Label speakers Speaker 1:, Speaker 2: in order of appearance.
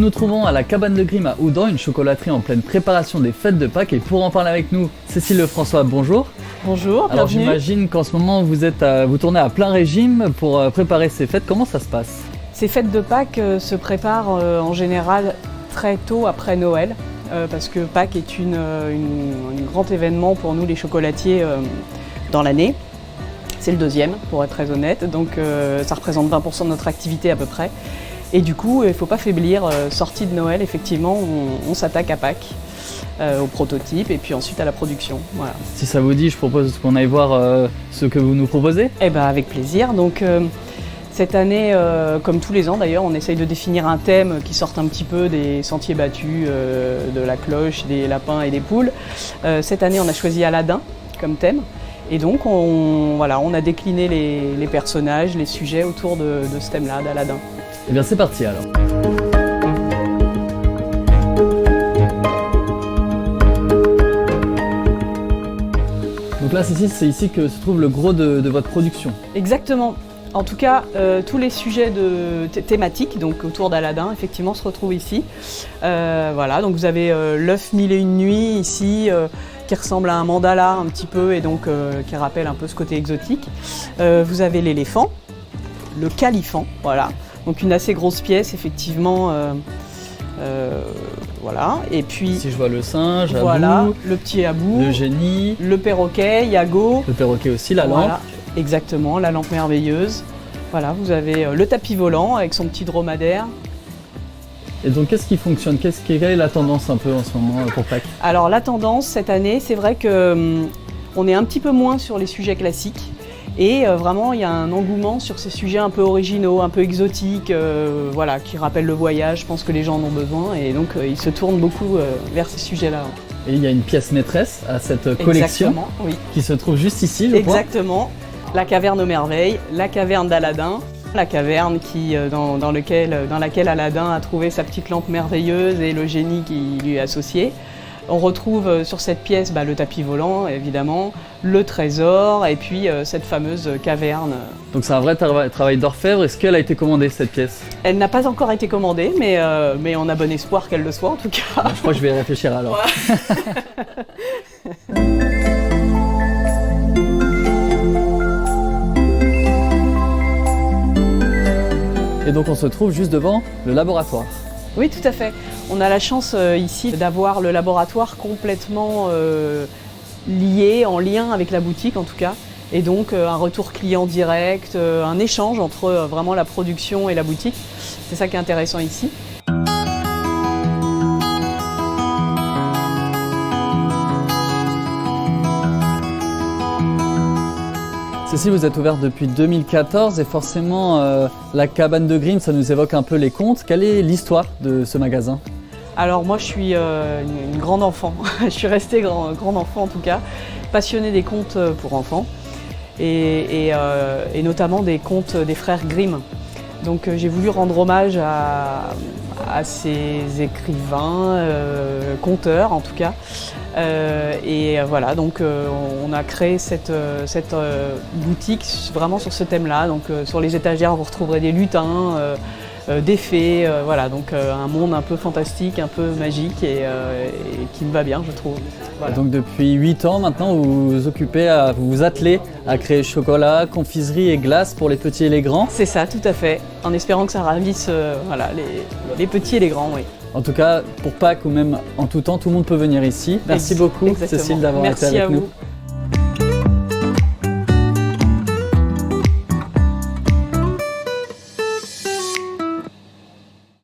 Speaker 1: nous trouvons à la Cabane de Grimm à Houdan, une chocolaterie en pleine préparation des fêtes de Pâques. Et pour en parler avec nous, Cécile Lefrançois, bonjour.
Speaker 2: Bonjour,
Speaker 1: Alors
Speaker 2: bienvenue.
Speaker 1: j'imagine qu'en ce moment vous tournez à plein régime pour préparer ces fêtes. Comment ça se passe?
Speaker 2: Ces fêtes de Pâques se préparent en général très tôt après Noël, parce que Pâques est un grand événement pour nous les chocolatiers dans l'année. C'est le deuxième, pour être très honnête, donc ça représente 20% de notre activité à peu près. Et du coup, il ne faut pas faiblir, sortie de Noël, effectivement, on s'attaque à Pâques, au prototype et puis ensuite à la production. Voilà.
Speaker 1: Si ça vous dit, je propose qu'on aille voir ce que vous nous proposez.
Speaker 2: Eh ben, avec plaisir. Donc, cette année, comme tous les ans d'ailleurs, on essaye de définir un thème qui sorte un petit peu des sentiers battus, de la cloche, des lapins et des poules. Cette année, on a choisi Aladdin comme thème. Et donc, on a décliné les personnages, les sujets autour de ce thème-là, d'Aladdin.
Speaker 1: Eh bien, c'est parti alors. Donc là, Cécile, c'est ici que se trouve le gros de votre production.
Speaker 2: Exactement. En tout cas, tous les sujets thématiques, donc autour d'Aladdin, effectivement, se retrouvent ici. Voilà, donc vous avez l'œuf mille et une nuits ici, qui ressemble à un mandala un petit peu et donc qui rappelle un peu ce côté exotique. Vous avez l'éléphant, le califant, voilà. Donc une assez grosse pièce, effectivement. Voilà. Et puis,
Speaker 1: si je vois le singe,
Speaker 2: voilà,
Speaker 1: Abou,
Speaker 2: le petit Abou,
Speaker 1: le génie,
Speaker 2: le perroquet, Yago.
Speaker 1: Le perroquet aussi, la
Speaker 2: voilà,
Speaker 1: lampe.
Speaker 2: Exactement, la lampe merveilleuse. Voilà, vous avez le tapis volant avec son petit dromadaire.
Speaker 1: Et donc qu'est-ce qui fonctionne? Quelle est la tendance un peu en ce moment pour Pâques?
Speaker 2: Alors la tendance cette année, c'est vrai que on est un petit peu moins sur les sujets classiques. Et vraiment, il y a un engouement sur ces sujets un peu originaux, un peu exotiques, voilà, qui rappellent le voyage. Je pense que les gens en ont besoin et donc ils se tournent beaucoup vers ces sujets-là.
Speaker 1: Et il y a une pièce maîtresse à cette collection.
Speaker 2: Exactement, oui.
Speaker 1: Qui se trouve juste ici, je crois.
Speaker 2: Exactement. La caverne aux merveilles, la caverne d'Aladin. La caverne dans laquelle Aladin a trouvé sa petite lampe merveilleuse et le génie qui lui est associé. On retrouve sur cette pièce le tapis volant, évidemment, le trésor et puis cette fameuse caverne.
Speaker 1: Donc c'est un vrai travail d'orfèvre. Est-ce qu'elle a été commandée, cette pièce?
Speaker 2: Elle n'a pas encore été commandée, mais on a bon espoir qu'elle le soit en tout cas.
Speaker 1: Je crois que je vais y réfléchir alors. Ouais. Et donc on se trouve juste devant le laboratoire.
Speaker 2: Oui, tout à fait. On a la chance ici d'avoir le laboratoire complètement lié, en lien avec la boutique en tout cas. Et donc un retour client direct, un échange entre vraiment la production et la boutique. C'est ça qui est intéressant ici.
Speaker 1: Cécile, vous êtes ouverte depuis 2014 et forcément la Cabane de Grimm, ça nous évoque un peu les contes. Quelle est l'histoire de ce magasin?
Speaker 2: Alors moi je suis une grande enfant, je suis restée grande enfant en tout cas, passionnée des contes pour enfants et notamment des contes des frères Grimm. Donc j'ai voulu rendre hommage à ces écrivains, conteurs en tout cas. Voilà, donc on a créé cette boutique vraiment sur ce thème-là. Donc sur les étagères, vous retrouverez des lutins, des fées, voilà, donc un monde un peu fantastique, un peu magique et qui me va bien, je trouve. Voilà.
Speaker 1: Donc depuis 8 ans maintenant, vous vous attelez à créer chocolat, confiserie et glace pour les petits et les grands.
Speaker 2: C'est ça, tout à fait, en espérant que ça ravisse voilà, les petits et les grands, oui.
Speaker 1: En tout cas, pour Pâques ou même en tout temps, tout le monde peut venir ici. Merci beaucoup,
Speaker 2: Exactement.
Speaker 1: Cécile, d'avoir été avec nous.
Speaker 2: Merci à vous.